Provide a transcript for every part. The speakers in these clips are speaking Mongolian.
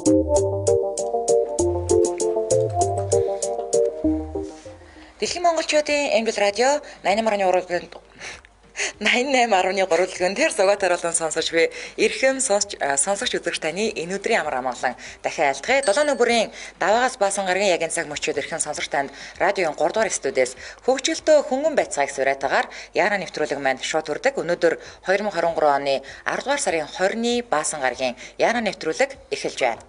Дэлхийн монголчуудын Эмбэл радио 88.3 88.3-ын тэр зугаатай болон сонсож буй эрхэм сонсогч үзэгч таны энэ өдрийн амар амгалан дахин айлтгая. 7 өнөө бүрийн даваагаас баасан гарагийн ягийн цаг мөчид эрхэм сонсогч танд радиогийн 3 дугаар студиэс хөгжилтөө хөнгөн байцаагаас уриатагаар яараа нэвтрүүлэг маань шууд хүрдэг. Өнөөдөр 2023 оны 10 дугаар сарын 20-ны баасан гарагийн яараа нэвтрүүлэг эхэлж байна.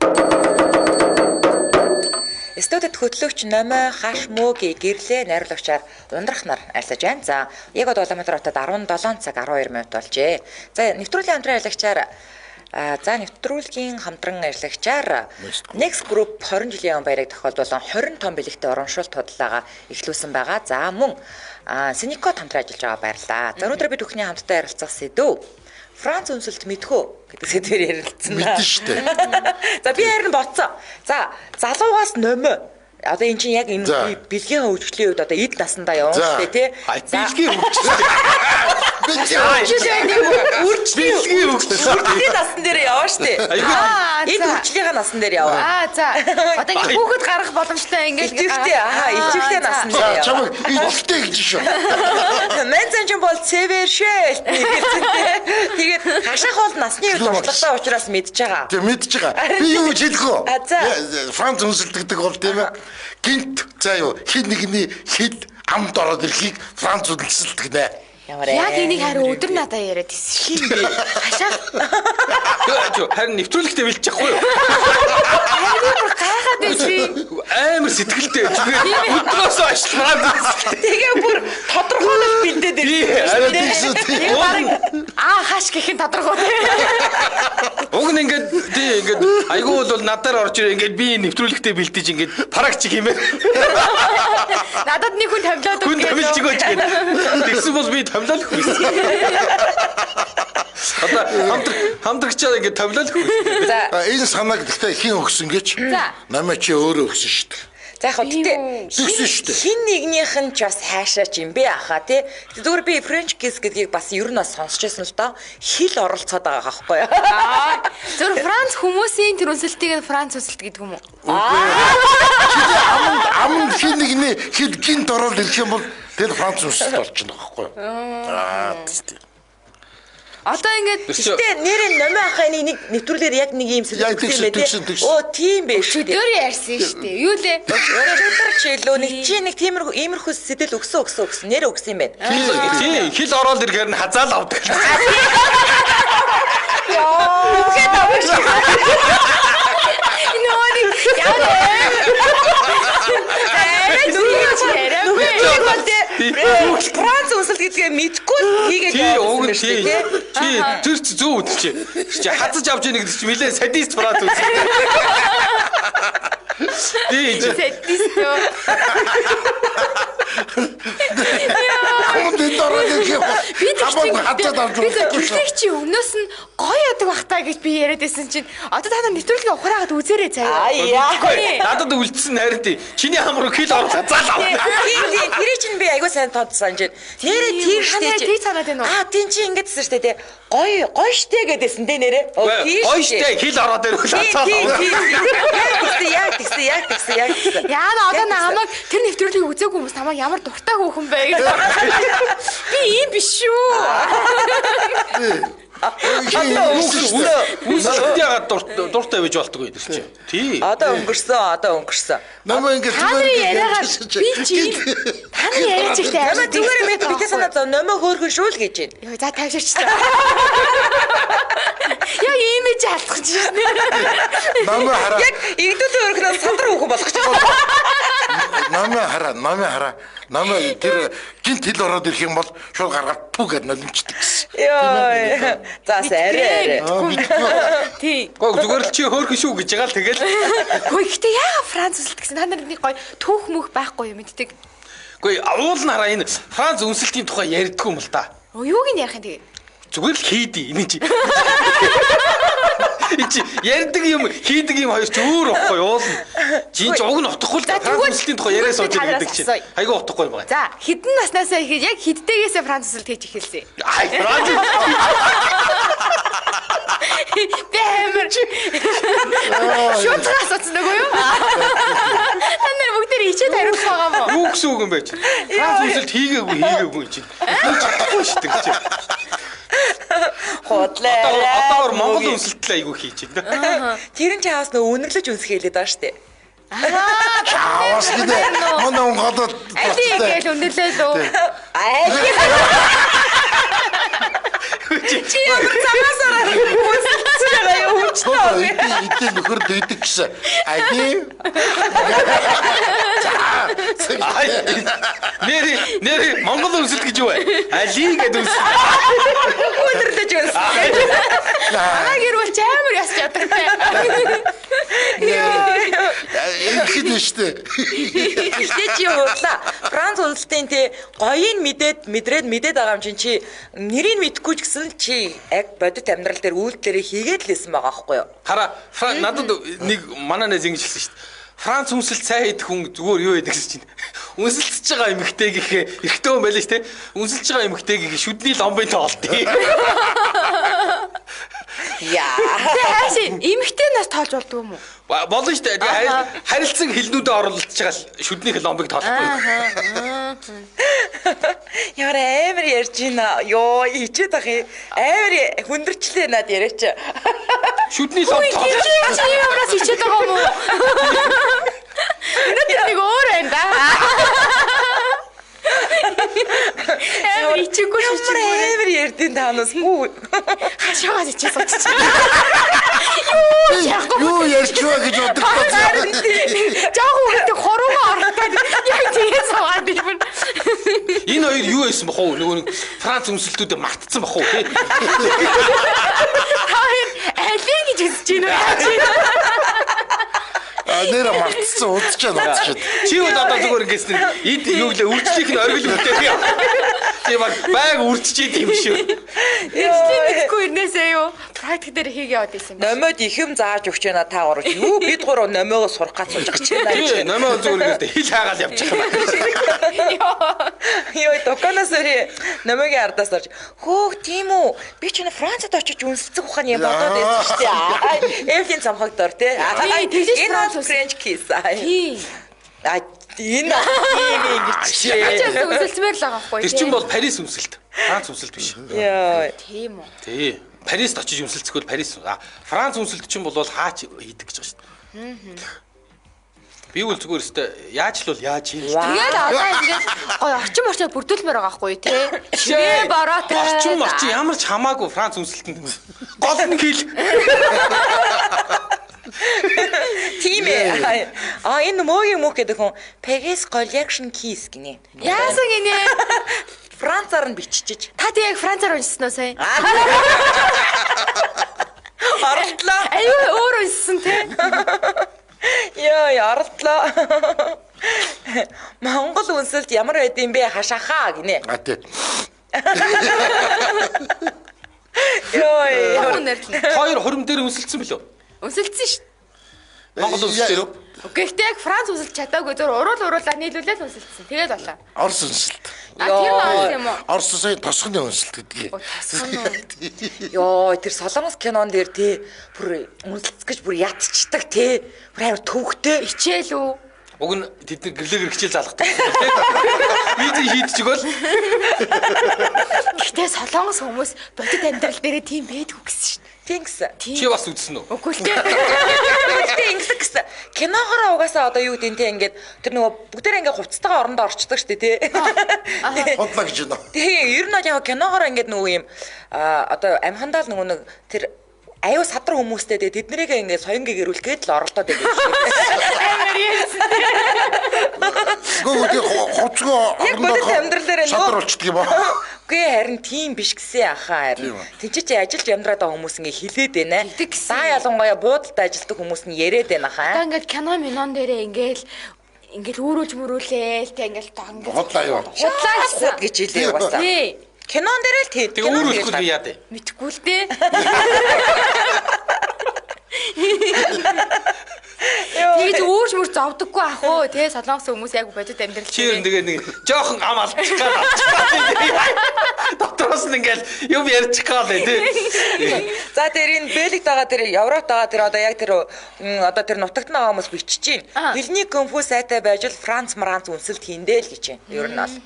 Студид хөтлөгч Номой хаш мөөгийн гэрлээ найруулагчаар ундрах нар альсаж байна. За, яг одоо Улаанбаатар хотод 17 цаг 12 минут болжээ. За, нэвтрүүлгийн хамтран ажиллагчаар нэвтрүүлгийн хамтран ажиллагчаар Next Group 20 жилийн баярыг тохиолдуулан 20 том бэлэгтэй урамшуулт судалгаагаа эхлүүлсэн байгаа. За, мөн Синикот хамтран ажиллаж байгаа баярлалаа. За, өнөөдөр бид бүхний хамтдаа ярилцах сэдв Франц үнсэлт мэдхүү гэдэг сэдвээр ярилцсан. Мэдэн шүү дээ. За би харин боцсон. За залуугаас Номой. Одоо эн чинь яг энэ бэлгийн хөгжлийн үед одоо эд насандаа явна шүү дээ тий. Бэлгийн хөгжил. Бэлгийн хөгжлийн насан дээр явна шүү дээ. Эд хөгжлийн насан дээр явна. За одоо ингэ хүүхэд гарах боломжтой ингээд ичвэхтэй насан дээр явна. Чамайг ичвэхтэй гэж шүү. Мэнцэн ч бол цэвэршээ. Тэгээд хашаах бол насны үед туршлагатай учраас мэдж байгаа. Тэг мэдж байгаа. Би юу хэлэх вэ? Франц үнсэлт гэдэг бол тийм ээ. Гинт заа юу хин нэгний хил амд ороод ирэхийг Франц үнсэлт гэнэ. Яг энийг харин өдөр надаа яриад ирсэн. Хин бэ? Хашаа. Харин нэвтрүүлэгтээ бэлчихгүй юу? Харин гайхаад байсан. Амар сэтгэлтэй зүгээр өдрөөсөө ашлаад. Тэгээ бүр тодорхойлол бэлдээд ирсэн. Хаш гэх нь тодорхой. Уг нь ингээд айгуу бол надаар орж ирээ ингээд би нэвтрүүлэгтээ бэлдэж ингээд парагч хэмээр. Надад нэг хүн тавилаад өгч. Хүн тавилж өгөөч гэдэг. Тэгсэн бол би тавилаад өгсөн. Одоо хамтрагчаа ингээд тавилаад өгсөн. За энэ санааг гэхдээ хин өгсөн гэж. Намаа чи өөрөө өгсөн шүү дээ. За яг гэхдээ хин нэгнийх нь ч бас хаашаа ч юм бэ ахаа тий. Зүгээр би French kiss гэдгийг бас ер нь бас сонсч байсан л доо. Хил оролцоод байгаа байхгүй юу? Зүгээр Франц хүмүүсийн тэр үнсэлтийг Франц үнсэлт гэдэг юм уу? Амд хин нэгний хил гинт ороод ирэх юм бол тэр Франц үнсэлт болчихно байхгүй юу? Тийм. Одоо ингээд гэхдээ нэрээ Номой ахаа нэг нэвтрүүлгээр яг нэг юм сэдв өгсөн байх тий. Оо тийм байх шүү дээ. Өдөр ярьсан шүү дээ. Юу лээ? Өдөр ч илүү нэг тиймэрхүү сэдэл өгсөн нэр өгсөн юм байна. Тийм хил ороод ирэхээр нь хазаал авдаг. Яа. Үгээд авах шиг. Нөөний яа. Франц үнсэлт гэдгээ мэдгүй хийгээд явуулсан шүү дээ. Тэр зөв үтчих. Чи хазаж авч яах гэдэг чи нэлээ садист Франц үнсэлт. Садист ёо. Би чи өмнөөс нь гоё ядаг бахтаа гэж би яриад байсан чинь одоо та нэвтрүүлгээ ухраагаад үзээрэй заяа. Надад үлдсэн хайр тий. Чиний хамруу хил орох заал авах. Тэр чинь би айгуу сайн тодсон чинь. Нэрээ тийм штэ. Тий санаад байна уу? Тийм чи ингэдсэн штэ тий. Гоё штэ гэдээсэн дээ нэрээ. Гоё штэ хил ороод ирэх заал авах. Яг тэгсэн. Яана одоо намайг тэр нэвтрүүлгийг үзээгүй хүмүүс намайг ямар дуртай хөөхөн бэ гэж. Би ийм биш шүү. Үсэлт ягаад дуртай байж болтгүй гэдэг чинь. Тий. Одоо өнгөрсөн. Намаа ингэж би чи таны ярьж ихтэй амар зүгээр мэд битээ санаа зов Номой хөөрхөн шүү л гэж байна. Йоо за тавьширч та. Яа ийм ч алдах гэж байна. Намаа хараа. Яг игдүүтэй өрхнөөс сандраа хөөхөн болгоч байгаа. Намаа хараа. Намаа тэр гинт хил ороод ирэх юм бол шууд гаргаад пүү гэд нулимчдаг гэсэн. Йоо. Заас арай. Тий. Зүгээр л чи хөөрхөн шүү гэж байгаа л тэгэл. Хөөе гэхдээ яа Франц үнсэлт гэсэн та нар нэг гоё түүх мөх байхгүй юм мэддэг. Гэхдээ уул нараа энэ Франц үнсэлтийн тухай ярьдгүй юм л да. Юуг нь ярих юм тэгээ? Зүгээр л хийдий энэ чи. Чи ярьдаг юм хийдэг юм хоёр ч өөр байхгүй уулна. Жин ч уг нь утахгүй л Франц үнсэлтийн тухай яриа сууж байдаг чинь. Айгүй утахгүй юм байна. За хідэн наснаасаа ихэд яг хиддээгээсээ Франц үнсэлт хийж эхэлсэн. Ай Франц. Би амар шуутгаас утсан нөгөө юу? Та нар бүгд ичээд хариулах байгаа мó? Юу гэсэн үг юм бэ чи? Франц үнсэлт хийгээгүй чи. Чадахгүй шүү дээ чи. Одоогор Монгол үнсэлтэл айгүй хийж байна. Тэр нь чаас нөө үнэрлэж үнсэх хэлээд байгаа шүү дээ. Чаавас гэдэг. Манай Монголд Алийг л үнэрлээ лөө. Чи ямар цагаасаар үнсэлсэн байгаа юу хүчтэй. Эдгээр нөхөр дэйдэг гэсэн. Нэр Монгол үнсэлт гэж юу вэ? Алийг гэдэг үнсэлт. Үнэрлэж үнсэх. Гэрвэл ч амар яс чадахтай. Ихэд нь штэ. Гэхдээ чи худлаа. Франц үнэлтийн те гоёыг мэдээд байгаа юм чи нэрийг мэдэхгүй ч гэсэн чи яг бодит амьдрал дээр үйлдэлээ хийгээд л исэн байгаа байхгүй юу? Хараа надад нэг манай нэз ингэж хэлсэн шүү дээ. Франц үнсэлт сайн хийх хүн зүгээр юу гэдэг чинь. Үнсэлтж байгаа эмэгтэй гэхээ эрэгтэй хүн байлаа шүү дээ. Үнсэлж байгаа эмэгтэй гэхээ шүдний ломбын тоолт. Яа. Хаашаа эмэгтэй нас тоолж болдгоо юм уу? Болно шүү дээ. Харилцан хэлнүүдэд оруулж байгаа шүдний ломбыг тоолохгүй. Ямар амар ярьж байна. Йоо ичээд ах амар хүндэрчлээ над яриач. Шүдний ломб тоолж. Чи ямараас ичээд байгаа юм уу? Нэг өөр байна да. Амар ичээгүй шүү. Амар ярдیں таанаас мүү. Хашаагаас ичээсэн чи. Юу ярьчваа гэж боддог. Жаахан үгтэй хоруугаа орохтой. Яг тийээс аваад юм. Энэ хоёр юу байсан бах уу? Нөгөө Франц үнсэлтүүдэд мартсан бах уу тий? Хаяа алиг гэж үзэж байна. Нэр мартсан удаж надад. Чи бол одоо зүгээр ингэсэн эд юу гэлээ үржлийнх нь оргил үтэй. Тийм байг үржиж идэм шүү. Экстремитгүй ирнээсээ юу? Практик дээр хийгээ яваад байсан юм. Номоод ихэм зааж өгч байна та гурав. Юу бид гурав номоогоо сурах гэж сууж байна. Тийм номоо зүгээр гэдэг хил хаагаал явчих юм. Йоо доконоос өрөө номогийн ардаас орж хөөх тийм үү? Би ч Францад очиж үнсэлцэх ухааны бодоод байсан шүү дээ. Эвлийн цамхагдор тий. Энэ French kiss. Тийм. Энэ ингэж чи. Ачаас үнсэлцмээр л байгаа байхгүй. Тэр чинь бол Парис үнсэлт. Франц үнсэлт биш. Йоо. Тийм үү. Тий. Парист очиж үнсэлцэхгүй Парис. Франц үнсэлт чинь бол хаач хийдэг гэж байгаа шүү дээ. Би үл зүгээр өстө яаж л бол яаж юм. Тэгээд одоо ингэж гой орчин бүрдүүлмээр байгаа байхгүй тий. Шивээ бороотой. Орчин ямар ч хамаагүй Франц үнсэлтэнд гол нь хэл. Тийм ээ. Энэ мөгийн мөх гэдэг хүн Paris collection keys гинэ. Яасан гинэ? Францаар нь биччихэж. Та тэг яг францаар уншсан уу сая? Оролтлоо. Аюу өөр уншсан те. Яа, оролтлоо. Монгол үнсэлт ямар байд юм бэ? Хашахаа гинэ. Тий. Йоо. Хоёр хурим дээр үнсэлцсэн билүү? Үнсэлцсэн шүү. Монгол үнсэлт дээр үү? Гэхдээ яг Франц үнсэлт чадаагүй зөв уруулаа нийлүүлээд үнсэлцсэн. Тэгээд болоо. Орс үнсэлт. Тэр нь юм уу? Орс сая тосгоны үнсэлт гэдгийг. Йоо, тэр Солонгос кинон дээр тий бүр үнсэлцгэж бүр ядчихдаг тий. Бүр амар төвхтэй. Ичээл үү? Уг нь тэд нар гэрлэгээр хичээл заалгадаг. Виз хийдчих бол. Гэхдээ Солонгос хүмүүс бодит амьдрал дээрээ тийм байдгүй гэсэн шүү. Тийм гэсэн. Чи бас үзсэн үү? Үгүй л дээ. Гэхдээ ингэдэг гэсэн. Киногоор угаасаа одоо юу гэдэг нь те ингээд тэр нөгөө бүгдээр ингээд хувцастайгаа орондоо орчдөг шүү дээ те. Хотлоо гэж байна. Тэгээ ер нь бол яг киногоор ингээд нөгөө юм одоо амхандаа л нөгөө нэг тэр аюу садар хүмүүстэй те тэднэрийг ингээд соёнгийн гэрүүлгээд л оролдоод байдаг шүү дээ. Амар ярьсан. Гүг хоцгоо садар болчихдаг юм аа. Үгүй харин тийм биш гэсэн ахаа харин. Тинчээ чи ажиллаж амьдраад байгаа хүмүүс ингээ хилээд байна. Даа ялангуяа буудалд ажилладаг хүмүүс нь яриад байна хаа. Одоо ингээд кино минон дээрээ ингээл үүрүүлж мөрүүлээл тэг ингээл тонг. Хотлаа юу? Худлаа гэж хэлээ угаасаа. Тий. Кинон дээрээ л тий. Тэгээ үүрүүлэхгүй би яа дээ. Мэдхгүй л дээ. Тэгж өөрч мөр зовдөггүй ах уу тий Солонгос хүмүүс яг бодит амьдрал чи тэгээ нэг жоохон ам алдчих гал авчихсан. Дотроос нь ингээл юм ярьчих гал тий. За тэр энэ Бэлгид байгаа тэр Европт байгаа тэр одоо яг тэр одоо тэр нутагт байгаа хүмүүс бичиж чинь. Хэлний кунфу сайтай байж л Франц үнсэлт хийндээ л гэж байна. Ер нь бол.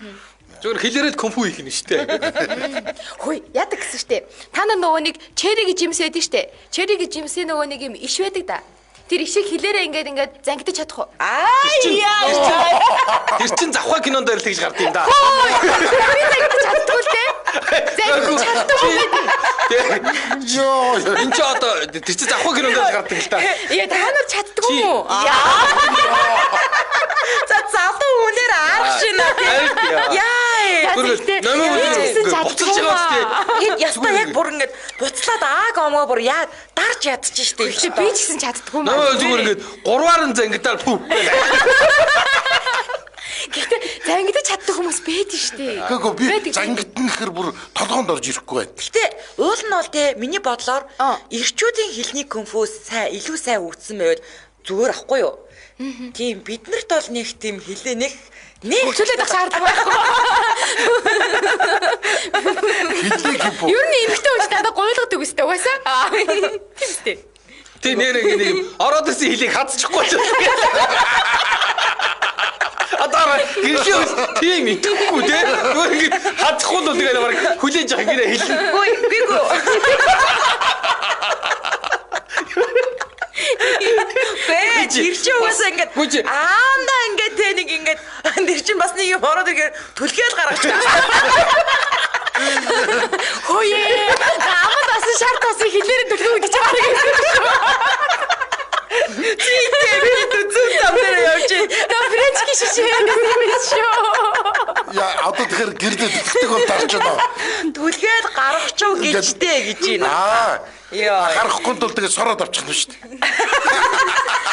Зүгээр хэлээрэл кунфу хийх нь штэ. Хөөе, яадаг гэсэн штэ. Та нар нөгөө нэг черри гэж юмс байдаг штэ. Черри гэж юмсээ нөгөө нэг юм иш байдаг да. Тэр ишиг хэлээрээ ингээд зангидаж чадах уу? Тэр чин завхаа кинонд дээр л тэгж гард юм да. Би зангидаж чаддгүй л дээ. Зангидаж чаддгүй. Йоо. Энд чи одоо тэр чин завхаа кинонд дээр гардаг л та. Яа та нар чаддгүй юу? За залуу хүнээр арах шинэ. Яа. Буцалж байгаа штэ. Энэ ястаа яг бүр ингээд буцлаад омгоо бүр яа дарж ядчих штэ. Би ч гэсэн чаддгүй маа. Нөө зүгээр ингээд гурваар нь зангидаар пүү. Гэхдээ зангидаж чаддаг хүмүүс байдаг штэ. Гэхдээ би зангидна гэхэр бүр толгоонд орж ирэхгүй байна. Гэхдээ уул нь бол те миний бодлоор эрчүүдийн хэлний конфуз илүү сайн үүссэн байвал зүгээр ахгүй юу? Тийм биднэрт бол нэг тийм хэлээ нэг хөцөлөд ах шаардлагагүй байхгүй. Хэлээ гипо. Юу нэг эмхтэй хүн надад гуйлгадаг үстэй угаасаа. Тийм үстэй. Тэ нэг ороод ирсэн хэлийг хадчихгүй ч. Одоо гэрээ тийм итгэхгүй те. Өөр ингэ хадчихгүй л тэгээд баг хүлээж явах гэрээ хэлнэ. Гүйгүй. Бэж ирч уусаа ингээд аанда ингээд те нэг ингээд тэр чинь бас нэг юм ороод ирэхээр түлхэл гаргаж байгаа. Хөөе. Амд бас шарт бас хэлээр төлөв гэж байгаа юм шүү. Тийм зүг тамдэр явж. Та френчки шишээд юм шүү. Яа одоо тэгэхээр гэрдээ тэтгдэг бол дарж байна. Түлхэл гаргачихв гэжтэй гэж байна. Яа. Гарахгүй тул тэгээ сороод авчих нь шүү дээ.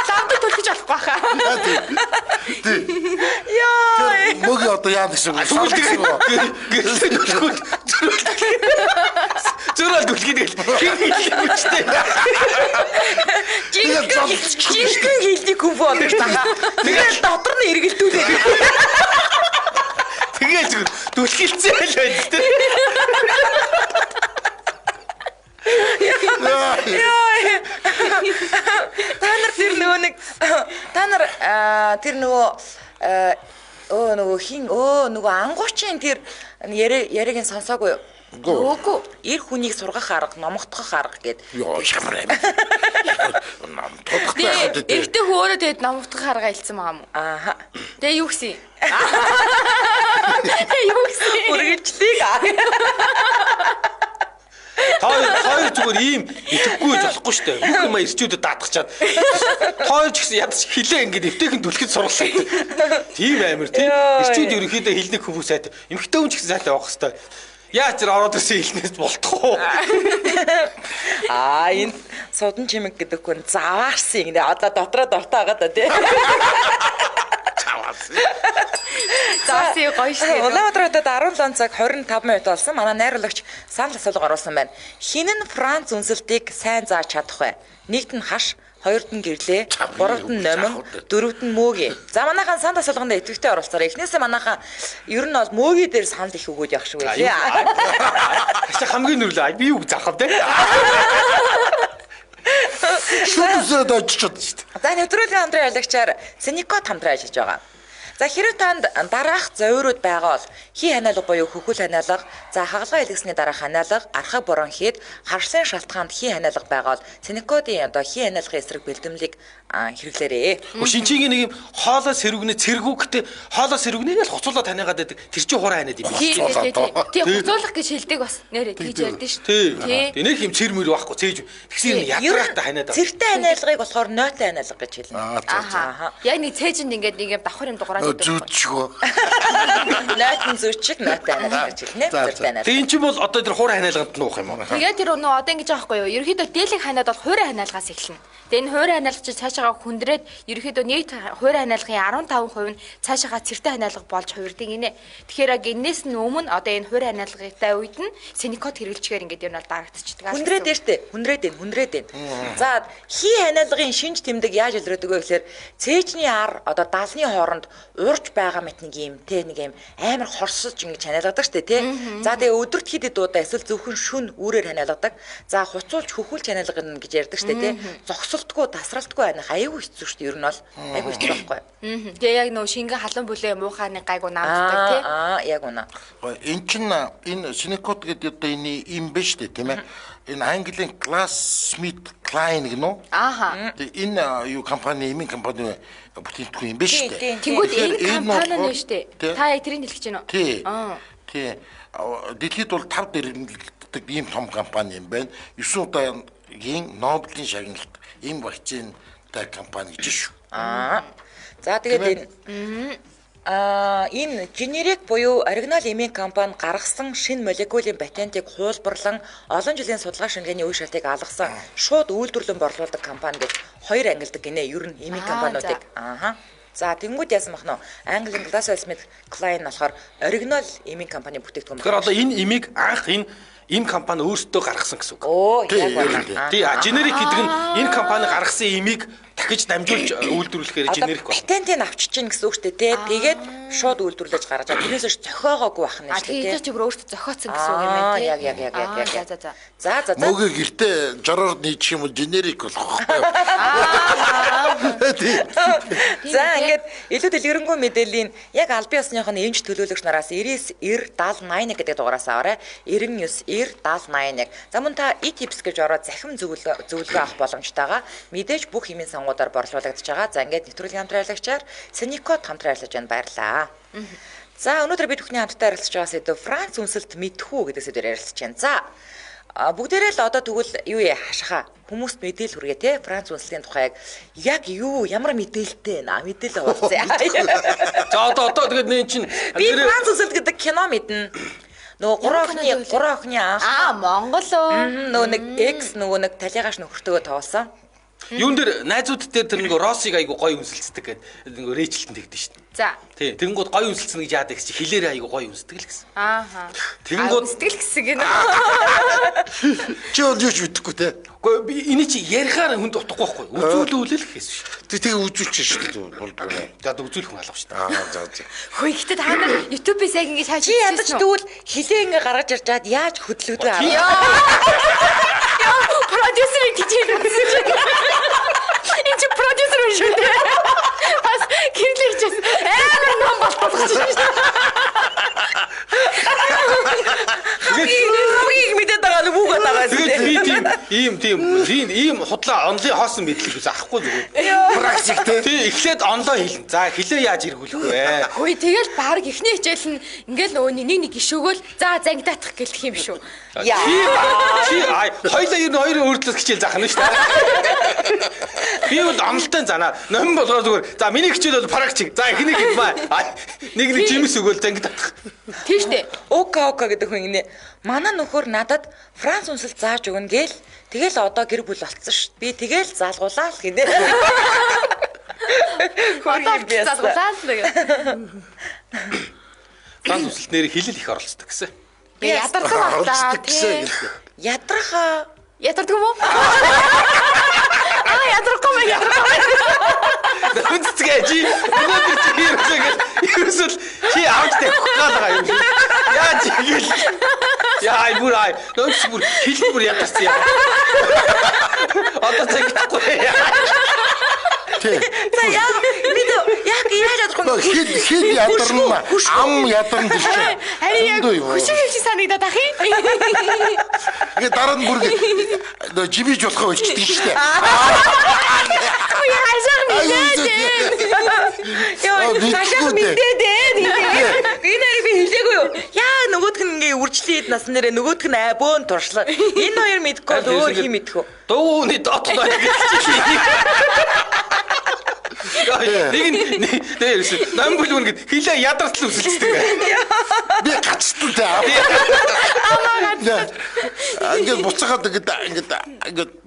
Ламд төлөж болохгүй хаа. Тий. Яа. Мөг одоо яа гэсэн үг. Зүрэл түлхийдэг. Хинхийгчтэй. Жинхэнэ хэлний кунфу болдог таа. Тэгээд дотор нь эргэлдүүлээ. Тэгээд зүгээр түлхийцээ л байна тий. Тэр нөгөө ангуучийн тэр яриаг нь сонсоогүй юу? Үгүй. Эр хүнийг сургах арга, номогдох арга гэд. Йоо ямар юм. Номогдох байхад дээ. Эртээ хөөрөө тэгэд номогдох арга хэлсэн байгаа юм уу? Ааха. Тэгээ юу гэсэн? Юу гэсэн? Үргэлжлэе. Хоёр зүгээр ийм итгэхгүй болохгүй шүү дээ. Бүх юм ирчүүдэд даатгачаад. Хоёр ч гэсэн ядч хилээ ингээд эвтэйхэн түлхэд сурлаа. Тийм амир тийм. Ирчүүд ерөнхийдөө хэлний хүмүүс сайтай. Эмхтэй хүн ч гэсэн сайтай байх хэвээр. Яа ч ороод ирсэн хэлнээс болтгоо. Энэ судан чимэг гэдэг хүн заваарсан. Ингээ одоо дотроо дортоо байгаа да тий. Зааси гоё шүү. Улаанбаатарт 17 цаг 25 минут болсон. Манай найруулагч санал асуулга оруулсан байна. Хин нь Франц үнсэлтийг сайн зааж чадах вэ? Нэгд нь хаш, хоёрд нь гэрлээ, гуравд нь номин, дөрөвд нь мөөгийн. За манайхан санал асуулганд идэвхтэй оролцоорой. Эхнээсээ манайхан ер нь бол мөөгийн дээр санал их өгөөд явах шиг байлээ. Ашиг хамгийн нүрлээ. Би юу заах вэ? Шүтсэд очичод шүү дээ. За нэвтрүүлгийн хамтран ялагчаар Синикот хамтран ажиллаж байгаа. За хэрэв танд дараах зовирууд байгаа бол хий ханиалга буюу хөхүүл ханиалга, за хагалгаа илгэсний дараах ханиалга, архаг бронхит, харсын шалтгаанд хий ханиалга байгаа бол Синикодын одоо хий ханиалгын эсрэг бэлтгэлийг хэрэглээрэй. Шинчигийн нэг юм хоолой сэрвгнээ цэргүүгтэй хоолой сэрвгнээг л хуцуулаад таниагаад байдаг. Тэр чинь хураа ханиад юм байна. Тийм хуцуулах гэж хэлдэг бас нэрээ тэгж ярьдэн шүү. Тийм. Нэг юм цэрмэр байхгүй цээж. Тэгсэр ядраатай ханиад. Цэртэй ханиалгыг болохоор нойтой ханиалга гэж хэлнэ. Аа. Яг нэг цээжинд ингээд нэг юм давхар юм дугаараад зүүчгөө. Нойтон зүүчиг нойтой ханиалга гэж хэлнэ. Цэртэй ханиалга. Тийм ч юм бол одоо тэр хураа ханиалганд нуух юм уу? Тэгээд тэр одоо ингэж аахгүй юу? Ерөнхийдөө дээлэг ханиад бол хуурай ханиалгаас эхэлнэ. Тэгээ энэ хувийн ханиалгач цаашаа хүндрээд ерөөхдөө нийт хувийн ханиалгын 15% нь цаашаа цэртэй ханиалга болж хувирдаг гинэ. Тэгэхээр яг энэс нь өмнө одоо энэ хувийн ханиалгатай үед нь синикот хэрэглэчихээр ингээд ер нь бол дарагдчихдаг. Хүндрээд штэ. Хүндрээд. За хий ханиалгын шинж тэмдэг яаж илрээдэг вэ гэхээр цээжний ар одоо даалны хооронд уурж байгаа мэт нэг юм амар хорсож ингэж ханиалгадаг штэ тий. За тэгээ өдөрт хэд удаа эсвэл зөвхөн шүн үүрээр ханиалгадаг. За хуцуулж хөхүүлж ханиалгана гэж ярьдаг штэ тий. Зогсолтгүй тасралтгүй байх аюу хэцүү штэ ер нь бол аюу хэцүү байхгүй. Тэгээ яг нөө шингэн халуун бүлээ муухайны гайгүй наамддаг тий. Яг үнэ. Энэ чинь энэ синикот гэдэг одоо энэ юм биш үү тийм ээ. Энэ Английн Classmate Klein гэнэ. Энэ юу компани бүтээлтгүй юм биш үү? Тэнгүүд энэ компани нь шүү дээ. Та яг тэрийг хэлж байна уу? Тий. Дэлхийд бол 5 дэргэдэлдэг ийм том компани юм байна. 9 удаагийн Нобелийн шагналт ийм вакцинтай компани гэж шүү. За тэгээд энэ генерик буюу оригинал эмийн компани гаргасан шинэ молекулын патентыг хуулбарлан олон жилийн судалгаа шингээний үе шатыг алгасан шууд үйлдвэрлэн борлуулдаг компани гэж хоёр ангилдаг гинэ ер нь эмийн компаниудыг. За тэнгууд яасан бах нь Английн GlaxoSmithKline болохоор оригинал эмийн компани бүтээгдэхүүн. Тэгэхээр одоо энэ эмийг анх энэ компани өөрсдөө гаргасан гэсэн үг. Яг байна. Тий, генерик гэдэг нь энэ компани гаргасан эмийг дахиж дамжуулж үйлдвэрлэхээр генерик байна. Патентыг авчиж чинь гэсэн үг шүү дээ. Тэгээд шууд үйлдвэрлэж гаргаж байгаа. Тэрнээс зохиогоогүй байх нь шүү дээ. Тэгээд чигээр өөртөө зохиоцсон гэсэн үг юм байна тий. Яг. За. Мөгийг гэртээ жороор нийчих юм бол генерик болох. За ингээд илүү дэлгэрэнгүй мэдээллийн яг албан ёсныхын эмч төлөөлөгч нараас 99907081 гэдэг дугаараас аваарай. 99907081. За мөн та e-tips гэж ороод захим зөвлөгөө авах боломжтойгоо мэдээж бүх хэмээн сонгуудаар борлуулагдаж байгаа. За ингээд нэвтрүүлгийн хамтран ажиллагчаар Синикот хамтран ажиллаж байна. Баярлалаа. За өнөөдөр бид бүхний хамтдаа ярилцж байгаа сэдв Франц үнсэлт мэдхүү гэдэг сэдвээр ярилцж байна. За бүгдээрээ л одоо тэгвэл юу хашаа хүмүүст мэдээлэл хүргээ те Франц үнслийн тухай яг юу ямар мэдээлэлтэй мэдээлэл хуваалцъя. За одоо тэгээд нэ чинь би Франц үнсэлт гэдэг кино мэднэ. Нөгөө 3 охины анх Монгол нөгөө нэг X нөгөө нэг талигаш нөхөртөөгөө тоолсон. Юун дээр найзууд дээр тэр нэг Россиг айгу гоё үнсэлцдэг гэдэг нэг Рэйчелтэн тэгдэж шин. За. Тий, тэнгууд гоё үнсэлцэн гэж яадаг чи хилээр айгу гоё үнсдэг л гэсэн. Тэнгууд сэтгэл хэсэг гэнэ. Чи юу ч мэдэхгүй те. Гэхдээ би энэ чи ярихаар хүнд утахгүй байхгүй. Үзүүлүүлэл гэсэн шүү. Тэгээ үзүүлчих шүү дээ болдгоо. За үзүүлэх хүн алга шүү дээ. За. Хөөе гэхдээ та нар YouTube-ээс яг ингэ шааж чи ядаж тэгвэл хилээ ингэ гаргаж ирчаад яаж хөдлөгдөө аа. Яа, продюсерийн тийчээ үзэж байна. Энд чи продюсер шүү дээ. Бас гэрлэж амар ном болчихсон шүү дээ. Хамгийн мэдээд байгаа нь бүгд байгаа шүү дээ. Тэгээд би ийм худлаа онлын хоосон мэдлэг үз авахгүй зүгээр. Практик те. Тий, эхлээд онлоо хэлнэ. За хилээ яаж эргүүлэх вэ? Хөөе тэгэл баг эхний хичээл нь ингээл нөгөө нэг гişөөгөл за зангидаатах гэлэх юм шүү. Яа. Чи хоёлаа ер нь хоёрын өөрчлөлт хичээл заах нь шүү дээ. Би бол онлтой занаа. Ном болгоо зүгээр. За миний хичээл бол практик. За эхний хэлмээ. Нэг жимс өгөөл зангидаатах. Тийм шүү дээ. Ока гэдэг хүн инээ манай нөхөр надад Франц үнсэл зааж өгнө гээл тэгэл одоо гэр бүл болцсон шүү. Би тэгэл залгуулаа л гинэ. Хөргий би залгуулаа л гэх. Франц үнсэлт нэр хилэл их оролцдог гэсэн. Би ядарсан байна тий. Ядардаг юм уу? Ядарахгүй. Үнцгээ чи өнөөдөр чи ерөөсөл чи авч тавьчихлаа юм шиг. Яаж ивэл яа бүрай нөөц бүр хил бүр ядарсан яа. Одоо цагтахгүй. Тий. За яа бид яг яаж ядарахгүй хил ядарна ам ядарна гэж чинь. Харин яг хөшөг санагдаад ах юм. Тэгээ дараа нь бүр нөө жимиж болохоо болчихсон шүү дээ. Яа мэдээд би нэр би хэлээгүй юу. Яа нөгөөх нь ингээ үржлээд нас нэрээ нөгөөх нь бөөн туршлаа. Энэ хоёр мэдгүй бол өөр хий мэдхүү. Дууны дотор гэж. Нэг нэр намбул үнэ хилээ ядарч л үсэлцдэг. Би гацсан таа. Ингээд буцаагаад ингээд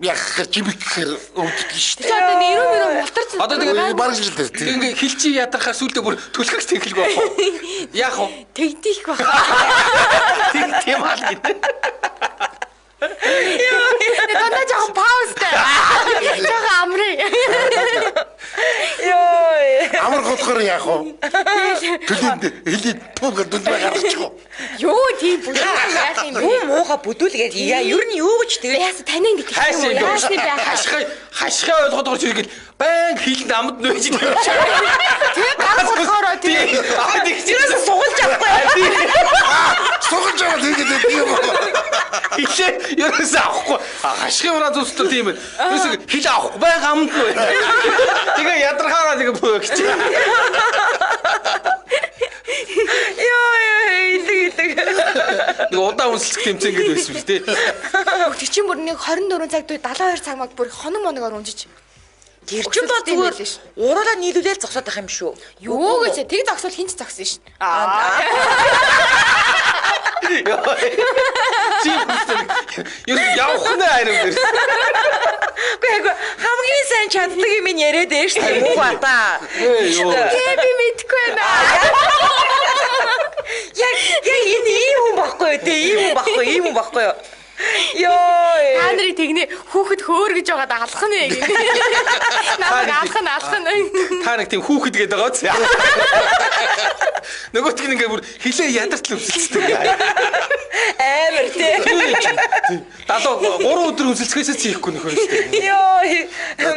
яг жимэхээр өвддөг шүү дээ. Одоо нэрөө мултарч. Одоо тэгээд Бараг жил дээр тийм. ингээ хилчи ядарахаар сүулдэ бүр түлхэгс тэнхэлгүй байх уу? Яах вэ? Тэгдих байх. Тийм аа гэдэг. Дандаа жоохон паузтай. Жоохон амрыг. Амар голохоор яах вэ? Төлөнд хэлээд пуг дүндээ гаргачих уу? Юу тийм бүлээ яах юм бэ? Юу муухай бүдүүлгээд ер нь юу гэж тэгээд Яасан таныг нэг Хайсан юм яасны бэ? байх. Хашхай ойлгоод орж иргээл баян хилэнд амд нөөж идэх. Тэгээ гар болохоор тийм. Аа тэгчихээс сугалж авахгүй. Сугалж аваад хийгээд би юм. хилээ ерөөсөө авахгүй. Хашхай ураа зүстэй тийм ээ. Ерөөсөө хил авахгүй баян амд нөө. Тэгээ ядрахаараа тэгээ бөөгч. Нэг удаан үнсэлцэх тэмцээн гэдэг байсан биз дээ. Тэр чинь бүр нэг 24 цаг дуу 72 цаг маг бүр хоног моногоор унжиж. Тэр чинь бол зүгээр уруулаа нийлүүлэл зогсоод байх юм шүү. Юу гэж тэг зогсвол хинч зогсон шин. Юу явах нэ харин бэр. Гэхдээ хамгийн сайн чаддаг юм яриад ээ шүү дээ. Муу бата. Би мэдгүй байна. Яг энэ ийм хүн баггүй дээ. Ийм хүн баггүй юу? Йоо. Та нарыг тэгнэ хүүхэд хөөр гэж байгаа даалах нэ. Намайг алах нь. Та нэг тийм хүүхэд гэдэг байгаа зү. Нөгөөтг нь ингээ бүр хилээ ядарч л үсэлцдэг. Амар тий. 3 өдөр үсэлцгээсээ чихгүй нөхөр шүү дээ. Йоо.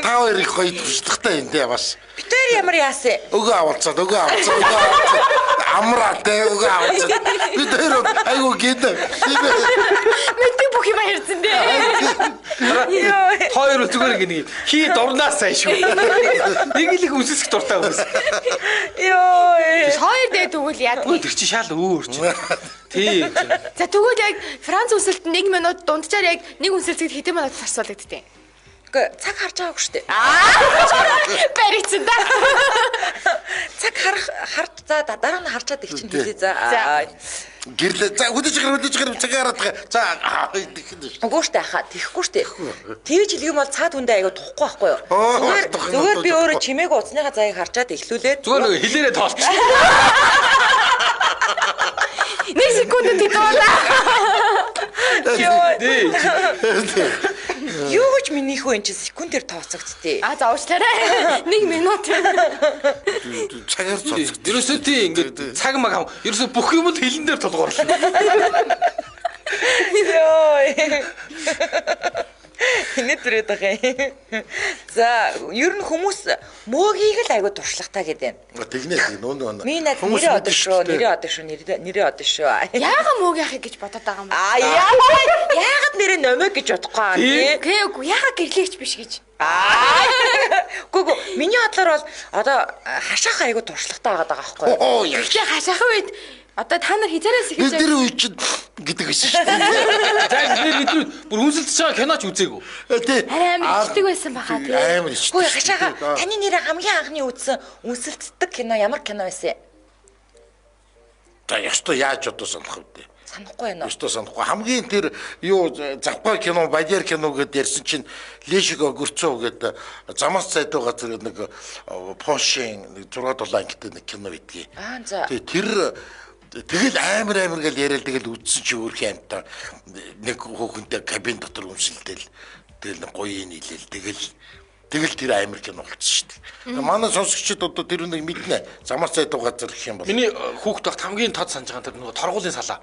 Та хоёрыг гоё туршлагатай юм дээ бас. Битээр ямар яасан? Өгөө авалцаад. Амраа тэ өгөө авалцаад. Би дээр айгу гэдэг. Мэдээ бүх юм ярьсан дээ. Хоёр зүгээр нэг хий дурнаас сайн шүү. Нэг л их үсэлцэх дуртай хүмүүс. Йоо. Хоёр дээ тэгвэл яа. Тэр чи шал өөр чи. Тийм. За тэгвэл яг Франц үнсэлт 1 минут дунджаар яг нэг үнсэлцэд хэдэн минут зарцуулагддیں۔ Цаг харж байгаагүй шүү дээ. Баригдсан да. Цаг харж за дараа нь харчаад их чинь хэлээ за. Гэрлээ. За хөдөж гэр цагаараа. За Үгүй шүү дээ хаа тэхгүй шүү дээ. Тэгж хэлэх юм бол цаад хүндээ аяга тухгүй байхгүй юу? Зүгээр би өөрөө чимээг уцсныхаа заяаг харчаад эхлүүлээд Зүгээр нэг хилээрээ тоолчих. 1 секунд тэтүүлээ. Юу гэж миний хүү энэ чинь секундээр тооцогдтыг. За уучлаарай. 1 минут. цагаар цоцох. Ерөөсөө тий ингээд цаг маг хав. Ерөөсөө бүх юмд хилэн дээр тулгуурлаа. Йоо. Энэ төрөд байгаа. За, ер нь хүмүүс мөөгийг л айгу туршлагатай гэдэг юм. Тэгнэ нөө. Миний нэрээ одоо шүү. Яага мөөг яахыг гэж бодоод байгаа юм бэ? Яагаад нэрээ номыг гэж бодохгүй юм тий? Үгүй яага гэрлэгч биш гэж. Үгүй миний бодлоор бол одоо хашаах айгу туршлагатай байгаа байхгүй юу? Гэхдээ хашаах үед одоо та нар хизээрээс Би гэж тэр үе чинь гэдэг байсан шүү дээ. За бид бүр үнсэлцэж байгаа киноч үзээгүй. Тий. амар ичдэг байсан баха тий. Амар ичдэг. Үгүй хашаага таны нэрээ хамгийн анхны үзсэн үнсэлцдэг кино ямар кино байсан? За ёстой яаж одоо санах вэ? Санахгүй байна уу? Ёстой санахгүй. Хамгийн тэр юу завхаа кино, бадьяр кино гэдээ ярьсан чинь Лешиг огөрцөө гэдэг замаас цайдуу газар нэг Пошин 6-7 ангитай нэг кино байдгийг. За. Тэгэл амар гэл яриад тэгэл үдсэн чи өөрхий амтаа нэг хөөхөнтэй кабин дотор үнсэлдэл тэгэл гоё нийлээл тэгэл тэр амар кино болчихсон шүү дээ. Манай сонсогчид одоо тэр нэг мэднэ. Замаас цайдуу газар гэх юм бол. Миний хүүхд багт хамгийн тод санаж байгаа тэр нөгөө торгуулийн салаа.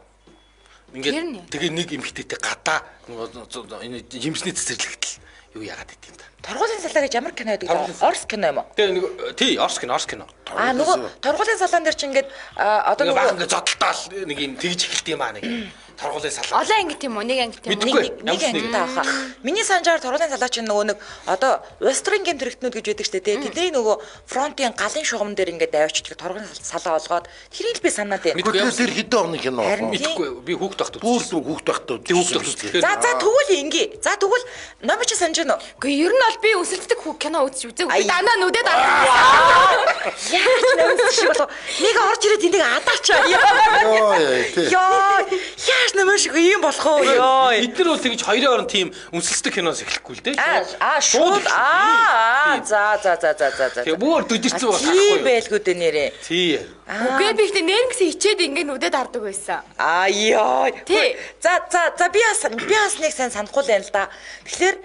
Ингээд тэгээ нэг эмхтэйтэй гадаа энэ жимсний цэцэрлэгтэл юу яагаад идэв юм та. Торгуулийн салаа гэж ямар кино байдаг? Орс кино юм уу? Тэгээ нэг тий орс кино. Нөгөө торгуулийн салаан дээр чи ингээд одоо нөгөө баг ингээд зодтолтоол нэг юм тэгж эхэлт юм аа нэг. торгуулын салаа. Олон анги тийм үү? Нэг анги тийм үү? Нэг анги таахаа. Миний санджаар торгуулын салаач нөгөө нэг одоо Western гэмт хэрэгтнүүд гэж байдаг штэ тий. Тэдний нөгөө фронтын галын шугам дээр ингээд давчдаг торгуулын салаа олгоод тэрийг л би санаа тий. Тэр хэдэн оны кино? Мэдгүй би хүүхд тахт Бүр үзсэн. хүүхд тахтаа. Тэг хүүхд тахт үзсэн. За тэгвэл ингээ. За тэгвэл намайг чи санаж байна уу? Гэхдээ ер нь бол би өсөлтөг кино үзэж үзээгүй. Дандаа нүдэд арах. Яаж нэмсэн шиг болов. Нэг орж ирээд энийг адаачаа. Яа. Яаж нэмэш ийм болох уу? Яа. Бид нар бол тэгж хоёрын оронд тийм үнсэлцдэг киноос эхлэхгүй л дээ. Шууд за. Тэгээ бүр дүдэрсэн Тийм болохгүй. байлгүй дээ нэрээ. Тий. Үгүй би ихтэй нэрнгээс хичээд ингээ нүдэд ардаг байсан. Яа. Тий. За би бас нэг сайн санахгүй л байна л да. Тэгэхээр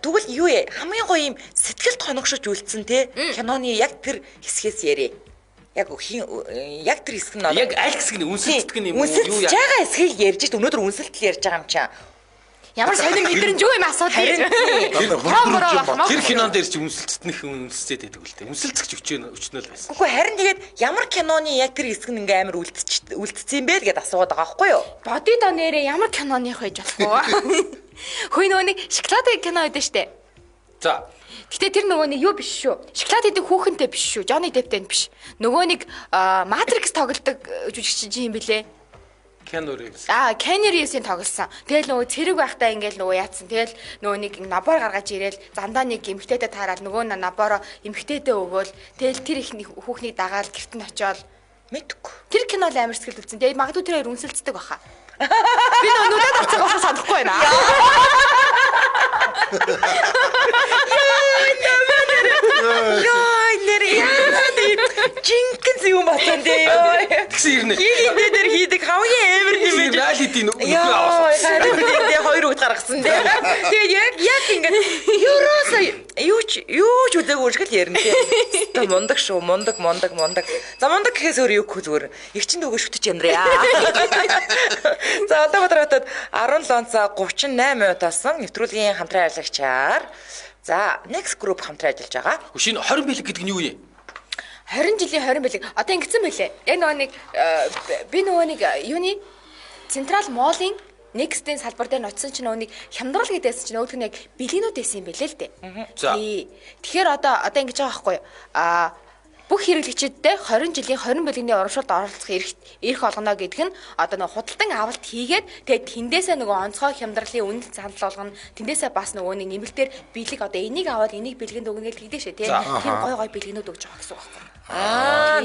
тэгвэл юу ээ? Хамгийн гоё юм сэтгэл тоногшож үлдсэн те. Киноны яг тэр хэсгээс ярэ. Яг тэр хэсэг нь Яг аль хэсэг нь үнсэлцдэг юм уу? Үнсэлж байгаа хэсгийг ярьж ш. Өнөөдөр үнсэлтэл ярьж байгаа юм чам. Ямар сонир мэдрэмжгүй юм асууд. Харин Тэр кинон дээр чи үнсэлцтнэх үнсэлцээд байдаг л дээ. Үнсэлцэж өчнөл байсан. Үгүй харин тэгээд ямар киноны яг тэр хэсэг нь ингээм амар үлдсэн юм бэ гэдээ асууад байгаа байхгүй юу? Бодито нэрээ ямар киноных байж болох вэ? Хөөе нөгөө нэг шоколадын кино байдаг штэ. За. Гэтэ тэр нөгөө нэг юу биш шүү. Шоколад идэг хүүхэнтэй биш шүү. Johnny Depp-тэй биш. Нөгөө нэг Matrix тоглодог жүжигчин юм бэлээ. Keanu Reeves. Keanu Reeves-ийн тоглосон. Тэгэл нөгөө цэрэг байхдаа ингээл нөгөө яатсан. Тэгэл нөгөө нэг набор гаргаж ирээл зандаа нэг эмхтэйтэй таараад нөгөө набороо эмхтэйдээ өгөөл. Тэгэл тэр их хүүхнийг дагаад гэрт нь очиод Мэдгүй. тэр кино л амар сэтгэл үлдсэн. Тэгээд магадгүй тэр хоёр үнсэлцдэг баха. Би нүдэд авцгаа болохоо санахгүй байна. Яа нэр жинкэнс юм бацсан дээ ёо. Тэгсэн ирнэ. Хийхдээ дээр хийдэг хамгийн амар юм Тийм ээ. реалити нүг Яа, авах. харин хоёр үг гаргасан дээ. Тэгээд яг ингэ юуроос юу ч үзээгүй шиг л ярина тий. Тэ мундаг шүү, мундаг. За мундаг гэхээс өөр юу гэх зүгээр. Их чин дүүгээ шүтэж яндраа. За Улаанбаатар хотод 17 цаг 38 минут болсон нэвтрүүлгийн хамтран ажиллагчаар за Next Group хамтран ажиллаж байгаа. Шинэ 20 бэлэг гэдэг нь юу юм? 20 жилийн 20 бэлэг. Одоо ингэсэн байлээ. Яг нөгөө нэг би нөгөө нэг юуны Централ Моллын Next-ийн салбар дээр ноцсон чинь нөгөө нэг хямдрал гэдээсэн чинь өөрөөр нь яг бэлгэнүүд байсан юм бэлээ л дээ. Тэгэхээр одоо ингэж байгаа байхгүй юу? Бүх хэрэглэгчидтэй 20 жилийн 20 бэлгэний урамшуулд оролцох эрх олгоно гэдэг нь одоо нэг худалдан авалт хийгээд тэгээд тэндээсээ нөгөө онцгой хямдралын үнэлт санал болгоно. Тэндээсээ бас нөгөө нэг нэмэлтээр бэлэг одоо энийг аваад энийг бэлгэнд өгнө гэж хэлдэг шээ тий. Тийм гой бэлгэнүүд өгч байгаа гэсэн үг байна.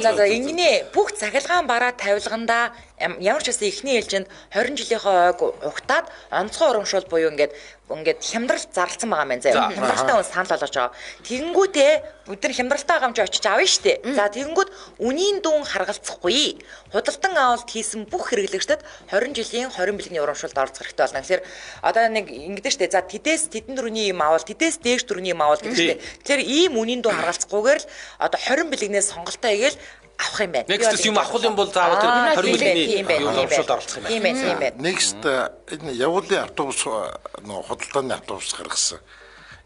За ингэнэ бүх цахилгаан бараа тавилгандаа ямар ч байсан эхний ээлжинд 20 жилийнхээ ойг угтаад онцгой урамшуул буюу ингээд хямдрал зарлцсан байгаа мэн заяа. Хямдралтай хүн санал болгож байгаа. Тэгэнгүүтээ бид нар хямдралтай гамж очиж авна штэ. За тэгэнгүүт үнийн дүн харгалцахгүй. Худалдан авалт хийсэн бүх хэрэглэгчдэд 20 жилийн 20 бэлгийн урамшуулд оролцох хэрэгтэй болно. Тэгэхээр одоо нэг ингэдэж штэ. За тэдэн дөрөвний юм авал, тэдээс дээш дөрөвний юм авал гэдэг штэ. Тэгэхээр ийм үнийн дүн харгалцахгүйгээр л одоо 20 бэлгнээс сонголтоо игээл авах юм байна. Next юм авах юм бол заавал тэр 20 бэлгийн урамшуулд оролцох юм байна. Тийм байна. Next энэ явуулын автобус худалдааны автобус гаргасан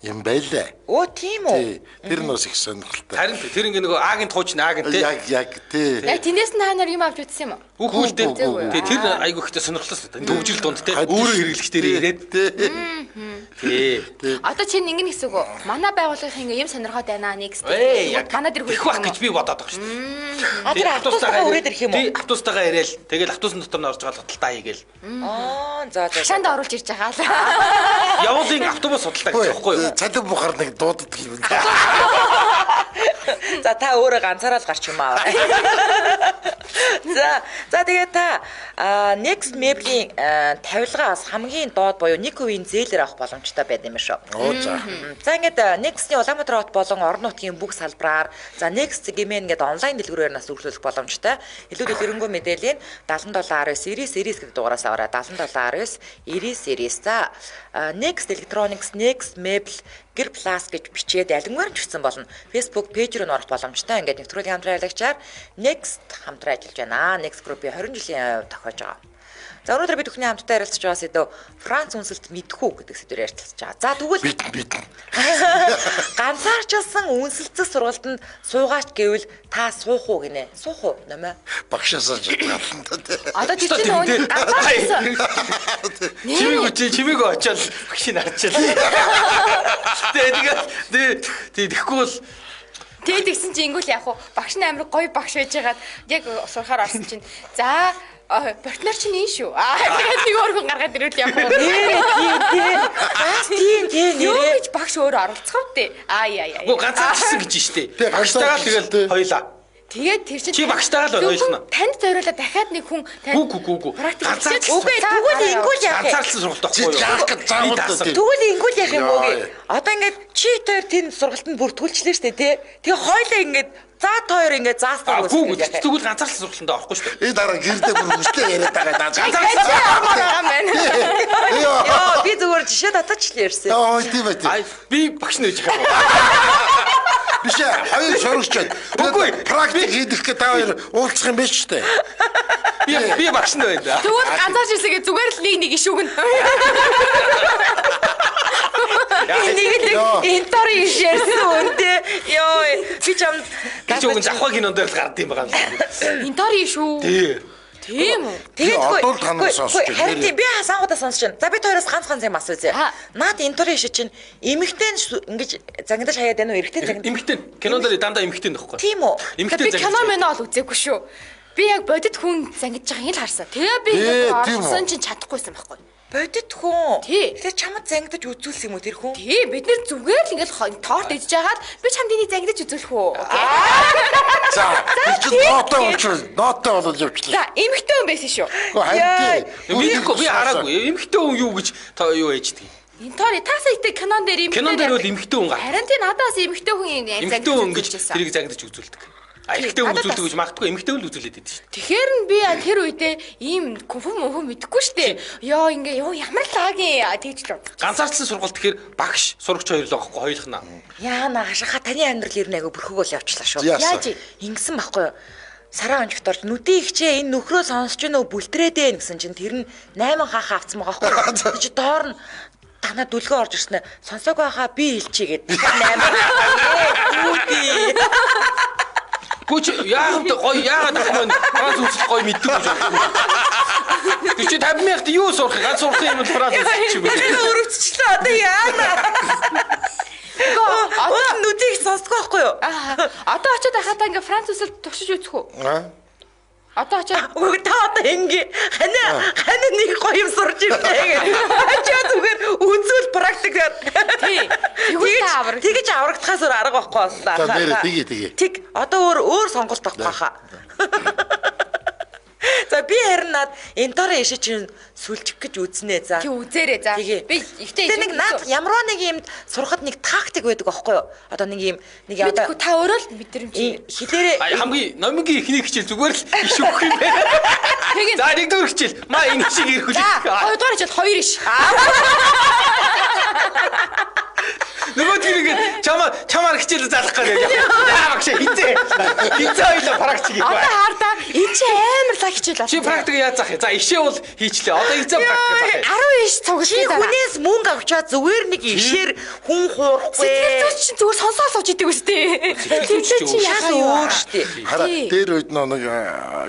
юм байлаа. Оо тийм үү. Тэр нөөс их сонирхолтой. Харин тэр ингээ нөгөө агент хууч агент тий. Яг тий. Яг тэндээс нь хаанаар юм авч утсан юм уу? Үгүй л дээ. Тий тэр айгуу ихтэй сонирхолтой. Төвжил дунд тий. Өөрөө хэрэглэгчдэр ирээд тий. Одоо чинь ингэн хэсэг үү? Манай байгууллагын юм сонирхоод байна Next. Манай дэр хөх бах гэж би бодоод байгаа шүү дээ. Тэр автобустайгаа үрээд ирэх юм уу? Тий автобустайгаа ирээл тэгэл автобусын дотор нь орж байгаа худалдаа хийгээл. За. Шанд оруулж ирж байгаа л. Явуулын автобус худалдаа гэж байхгүй юу? Цалин бухаар нэг дууддаг юм. За та өөрөө ганцаараа л гарч юм аа. За тэгээд та Next Mebлийн тавилгаас хамгийн доод буюу нэг хувийн зээлэр авах боломжтой байд юм шүү. За ингээд Next-ийн Улаанбаатар хот болон орон нутгийн бүх салбараар за Next гэмээр ингээд онлайн дэлгүүрээр нас үргэлжлүүлэх боломжтой. Илүү дэлгэрэнгүй мэдээллийн 7719 гэдэг дугаараас аваарай. 7719 За Next Electronics, Next Mebel гэр плас гэж бичээд алингаар ч бичсэн болно. Facebook пэйж рүү орох боломжтой. Ингээд нэвтрүүлгийн хамтран ажиллагчаар Next хамтран ажиллаж байна. Next Group-ийн 20 жилийн тохиож байгаа. За өнөөдөр бид бүхний хамтдаа ярилцж байгаа сэдв Франц үнсэлт мэдэх үү гэдэг сэдвээр ярилцж байгаа. За тэгвэл бид ганцаарчилсан үнсэлцэх сургалтанд суугаач гэвэл та суух уу гинэ? Суух уу нэмэ? багшаасаа жиглална тэ. Одоо тэр чинь нөгөө ганцаарчилсан. Чимээг очоод багшийг харчаад. Тэгэхгүй бол тэгээд тэгсэн чинь ингүүл яг багш нь амар гоё багш байж байгаад яг сурахаар орсон чинь за партнер чинь энэ шүү. Тэгээд нэг өөр хүн гаргаад ирвэл яг тийм юу гэж багш өөрөө оролцох вэ? Яа. Гоо ганцаарчсан гэж штэ. Багштайгаа тэгэл хоёлаа. Тэгээд тэр чинь чи багштайгаа л ойлгоно. Танд зориулаад дахиад нэг хүн танд Гүү. практик үгүй тэгвэл ингүүл яах вэ? Ганцаарчсан сургалт байхгүй юу? Яах гэж заавал Тэгвэл ингүүл яах юм уу гээ? Одоо ингээд чи хоёр тэнд сургалтанд бүртгүүлчлээ штэ тий. Тэгээ хойлоо ингээд за хоёр ингээд заастаа Гүү тэгвэл ганцаарчсан сургалтанд орохгүй штэ. энэ дараа гэрдээ бүр хүчтэй яриад байгаа ганцаарчсан Яа би зүгээр жишээ татаач л ярьсан. Оо тийм байт. Би багш нэж байгаа. Биш хоёр шорогчод. Үгүй практик хийх гэдэг та хоёр уулзах юм биш үү? Би багш нь байна. тэгвэл ганцаарч ирсэгээ зүгээр л нэг ишүүгэн Нэг л энтори иш ярьсан үнтэй. Йоо би ч юм Гүн завхаа кинонд л гардаг юм байгаа юм. Интори шүү. Тийм үү? Одоо л танаас сонсож байна. Харин би хасаагуудаа сонсож байна. За бид хоёроос ганц юм асууя. Наад энтори иш чинь эмэгтэй ингэж загнадаж хаяад байна уу? Эрэгтэй загнадаж. Эмэгтэй. Кинонд л дандаа эмэгтэй нөхгүй. Тийм үү? Эмэгтэй Би кино мэнэ ол үзээгүй шүү. Би яг бодит хүн зангиж байгаа юм л харсан. Тэгээ би орсон чинь чадахгүйсэн байхгүй. Бодит хүн. Тий. Тэгээ чамд зангидаж үзүүлсэн юм уу тэр хүн? Тий, бид нэр зүгээр л ингээл торт идэж байгаад би чамд энийг зангидаж үзүүлэх үү? За чи нооттой болоод явчихлаа. За, эмэгтэй хүн байсан шүү. Би хараагүй. Эмэгтэй хүн юу гэж юу ээждэг. Интори таасаа итэ кинон дээр Кинонд дээр бол эмэгтэй хүн гардаг. харин тий надаас эмэгтэй хүн Эмэгтэй хүн гэж тэрийг загдаж үзүүлдэг. Эмэгтэй хүн үзүүлдэг гэж магадгүй эмэгтэй хүн л үзүүлээд байдаг шүү. Тэгэхээр нь би тэр үедээ ийм конфу мэдэхгүй штэ. Яа ингээ ямар лагийн тэгж л бод. Ганцаарчлан сургалт гэхээр багш сурагч хоёр л байхгүй хоёулах нь. Яана хашаха таны амьдрал ер нь айгу бүрхэг бол явчлаа шүү. Яаж ингэсэн байхгүй юу? Сараа онжигторч нүдийн ихчээ энэ нөхрөө сонсож гинөө бүлтрээд ээ гэсэн чинь тэр нь 8 хааха авцсан байгаа байхгүй юу? Чи доор нь танаа дүлгөө орж ирсэн ээ. Сонсоог байхаа би хэлчихье гээд 8 үүдээ. Гүч яагаад ахмаа Франц үзэл гоё мэддэг гэж байна. Тэг чи 50,000-т юу сурах? Ганц сурах юм бол Франц үзчихгүй. Өрөвччлээ одоо яана. Одоо нүдийг сонсдог байхгүй юу? Одоо очиод байхад ингээ Франц улсад туршиж үзэх үү? Одоо очиод Үгүй та одоо ингээ хана нэг гоё юм сурж ирсэн гэх. Ачаа зүгээр үзүүл практикаар. тий. Тэгэж аврагдахаас өөр арга байхгүй боллоо. За нэрээ тгий. Тэг одоо өөр сонголт байхгүй хаа. За би харин над энтори ишээ чинь сүлжих гэж үзнэ за. тий үзээрэй за. Би ихтэй нэг над ямарваа нэг юмд сурахад нэг тактик байдаг байхгүй юу? Одоо нэг юм мэдгүй та өөрөө л мэдрэмж хилээрээ хамгийн номингийн ихний хичээл зүгээр л иш өгөх юм байна. тэгээд За нэгдүгээр хичээл маа энэ шиг ирхүүлээ. хоёрдугаар хичээл 2 иш. Нөгөө тэрийг чамаар хичээл залах гэдэг. Яа багш хизээ. Хизээ ойлоо практик хийх Одоо бай. хардаа энэ чи амар лаг хичээл байна. Чи практик яаж заах вэ? За ишээ бол хийчлээ. Одоо хизээ практик заах. 10 иш цуглах чи хүнээс мөнгө авчаад зүгээр нэг ишээр хүн хуурахгүй. сэтгэл зүйч чинь зүгээр сонсоо сууж идэг үстэй. Сэтгэл чи яхаа өөр штэ. Хараа дээр үед нэг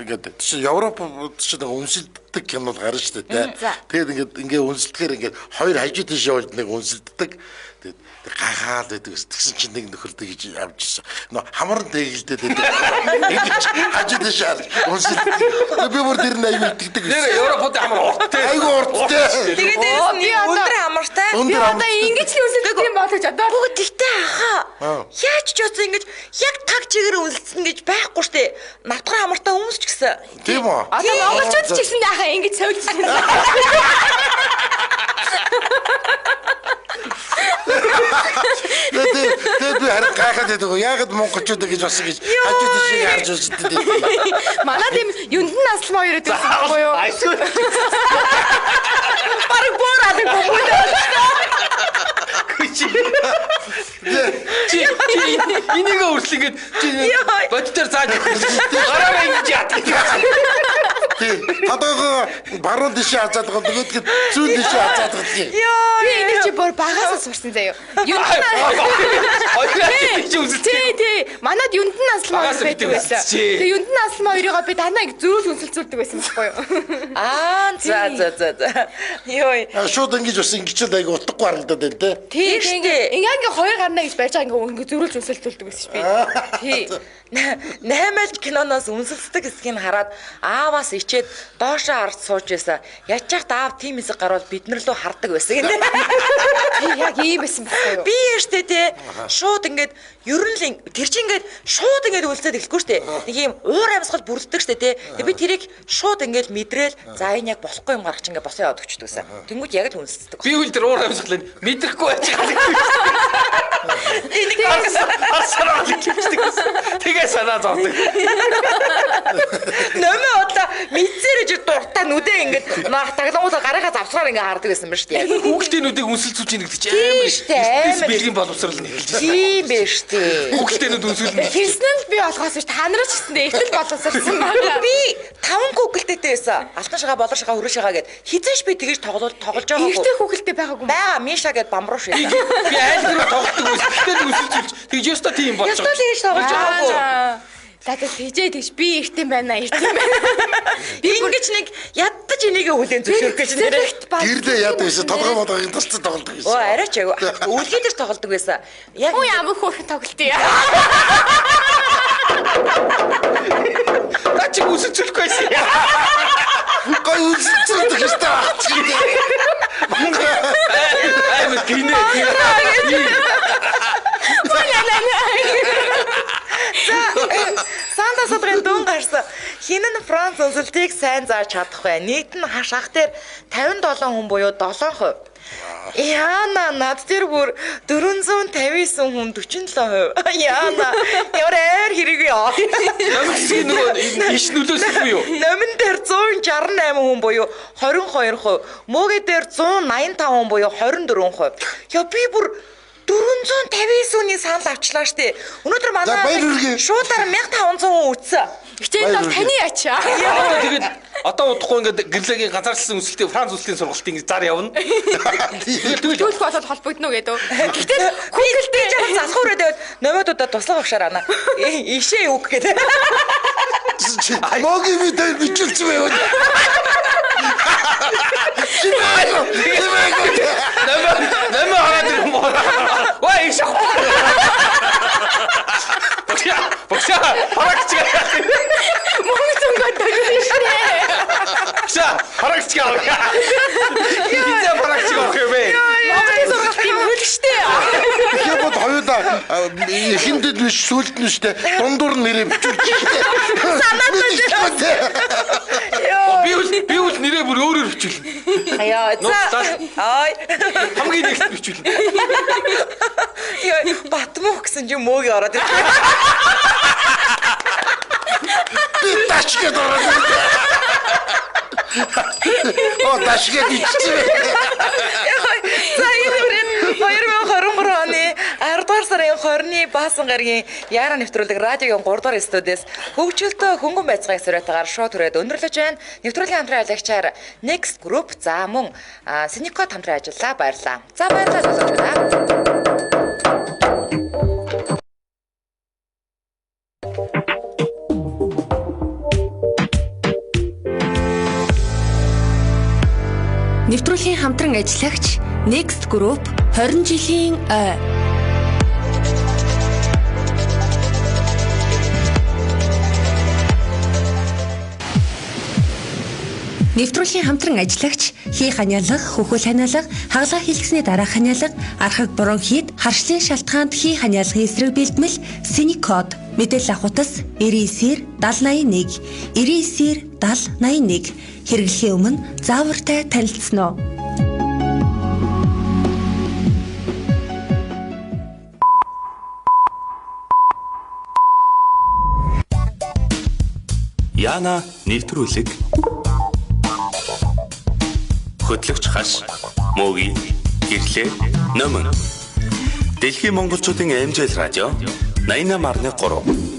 ингээд чи Европ чи нэг үнсэлддэг кинод гарна шүү дээ. Тэгээд ингээд үнсэлдэхээр ингээд хоёр хажуу тийш явж нэг үнсэлддэг. Тэгээд гахаад байдаг. Тэгсэн чинь нэг нөхөрдөг гэж авчихсан. Нөө хамар тэгэлдээд байдаг. Ингэж хажуу тийш үнсэлдэг. Би бүр тэр нь аюу итгэдэг. Тэр Европод амар урттай. Айгу урттай. Тэгээд дээрээс нь өндөр хамартай. Би одоо ингэж л үнсэлдэг юм болооч одоо. Бүгд тэгтэй хаа. Яаж ч үгүй ингэж яг таг чигээр үнэлсэн гэж байхгүй штэ. Навтгар хамартай хүмүүс ч гэсэн. Тийм үү? Одоо монголчууд ч гэсэн яхаа ингэж сольжсэн. Тэгээд би харин гайхаад байдаг. Яагаад монголчууд гэж болсон гэж хажуу тийш харж үздэг. Манай тийм юунд нь аслмаа ирээд байсан байхгүй юу? Бараг боораад гомгүй. Чи энийг өөрчлөгээд бодтоор зааж гараа ингэж яадаг. Тий. Тодорхой баруун дэше хазаад байгаа нөгөөдг нь зүүн дэше хазаад байгаа. Би энэ чи бүр багасаа сурсан заяа. Юунд тий. Манад юунд нь аслмаа байдаг байсан. Тэгээ юунд нь аслмаа хоёроо би танаа ингэ зөрүүл үнсэлцүүлдэг байсан байхгүй юу? За. Йоо. Шууд ингэж бас ингэчл айгу утгагүй харагдаад байна те. Тий. Ингээ хоёр гарна гэж барьж байгаа ингээ зөрүүл үнсэлцүүлдэг байсан ш би. Тий. Наймаалж киноноос үнсэлцдэг хэсгийг хараад ааваас ичээд доошоо харж сууж байсан. Ячаахт аав тийм хэсэг гарвал бид нар лөө хардаг байсан гэнэ. Тий яг ийм байсан байхгүй юу? Би яштэй те шууд ингээд ер нь л тэр чинь ингээд шууд ингээд үлдээд эхлэхгүй штэ. Нэг юм уур амьсгал бүрддэг штэ те. Тэг би тэрийг шууд ингээд мэдрээл за энэ яг болохгүй юм гаргач ингээд босоо яваад өчтдөөсөн. Тэнгүүд яг л үнсэлцдэг. Би үл тэр уур амьсгалыг мэдрэхгүй байж байгаа. Энийг асараа хэлчихдэг. Тэгээ санаа зовдөг. Нэмээ одоо мэдсэрэж дуртай нүдээ ингээд таглангуудаа гарахаа завсраар ингээд хардаг байсан ба шүү дээ. Хүүхдийн нүдийг үнсэлцүүлж ийн гэдэг чинь амар бэлгийн боловсрал нь эхэлж байна. Тийм биш үү. Хүүхдийн нүд үнсүүлнэ. Хэлсэн л би болохоос биш та нараа ч гэсэндээ ихтэл боловсрсан байна. Би 5 хүүхэлтэйтэй байсан. Алтан шагаа, болор шагаа, хүрээ шагаа гэд хизээш би тэгэж тоглож байгаагүй. Ихтэй хүүхэлтэй байгаагүй. Бага Миша гэд бамруу шээ. Би айл руу тоглодог байсан. Гэтэл үнсэлцүүлж тэгж ёстой тийм болж Ястаа тэгэж тоглож байгаагүй. Лата тийжээ тэгж би эртэн байна. Ингэж нэг ядаж энийгээ хүлэн зөвшөөрөх гэж нэрээ. Гэрлээ яд байсан. Тодорхой бодгогийн тусцад тоглодог байсан. Оо арайч яг үлгийн дээр тоглодог байсан. Яг Ой ямар хөөрхөн тоглолт яа. Наач үнсэлцүүлэхгүй байсан. Гой үнсэлцүүлдэг хэвээр. Аймаг гинэ. Санта Содрын дун гарсан. Хин нь Франц үнсэлтийг сайн зааж чадах вэ? Нийт нь хашаах дээр 57 хүн буюу 7%. Яна над тэр бүр 459 хүн 47%. Яна ямар хэрэг яа. Ямар хэсэг нөгөө иш нөлөөсөхгүй юу? Номин дээр 168 хүн буюу 22%. Мөөгөө дээр 185 хүн буюу 24%. Яа би бүр 459-ний санал авчлаа штэ. Өнөөдөр манай шуудаар 1500 хүн үтсэн. Хичээл бол таны ачаа. Тэгээд одоо удахгүй ингээд гэрлэгийн ганцаарчлсан үнсэлтийн Франц үнсэлтийн сургалтын зар явна. Төлөх болоод холбогдно гэдэг. Гэтэл хүүхэлтэй жаа залхуу өрөөд номиодуудад туслах авшаар ана. Ишээ үг гэдэг. Моги би тэр бичүүлж байв. Нэмэ хараад ирэн боо. Ой ишээ. Бокса харагч. Мөнгөнд дөрвишнэ. За харагч гоо. Эцэг харагч гоо бэ. Монгол сургалт юм хөл штэ. Яг бод хоёулаа эхэндээ биш сүлд нь штэ. Дундуур нэрээ бичүүлж штэ. Санаад Би үл нэрээ бүр өөрөөр бичүүлнэ. Яа за. Ой. Хамгийн нэгт бичүүлнэ. Яа Батмөх гэсэн юм мөөг ороод ирлээ. Би ташгээд ороод. Оо ташгээд иччихвэ. За энэ 2023 оны 10 дугаар сарын 20-ны Баасан гарагийн Яара нэвтрүүлэг радиогийн 3 дугаар студиэс хөгжөлтөө хөнгөн байцгааг сураатагаар шууд түрээд өндөрлөж байна. Нэвтрүүлгийн хамтран ажиллагчаар Next Group за мөн Синикот хамтран ажиллаа баярлаа. За баярлалаа сонсогч байна. Нэвтрүүлгийн хамтран ажиллагч Next Group 20 жилийн ой. Нэвтрүүлгийн хамтран ажиллагч хий ханиалга, хөхөл ханиалга, хаглаа хийлгэсний дараа ханиалга, архаг бронхит, харшлын шалтгаанд хий ханиалгын эсрэг бэлтгэл Синикот мэдээлэл авахутас 99 7081 99 7081 хэрэглэхийн өмнө заавартай танилцсан уу? Яна нэвтрүүлэг хөтлөгч хаш мөгийн гэрлээ номон Дэлхийн монголчуудын эмжэл радио 88.3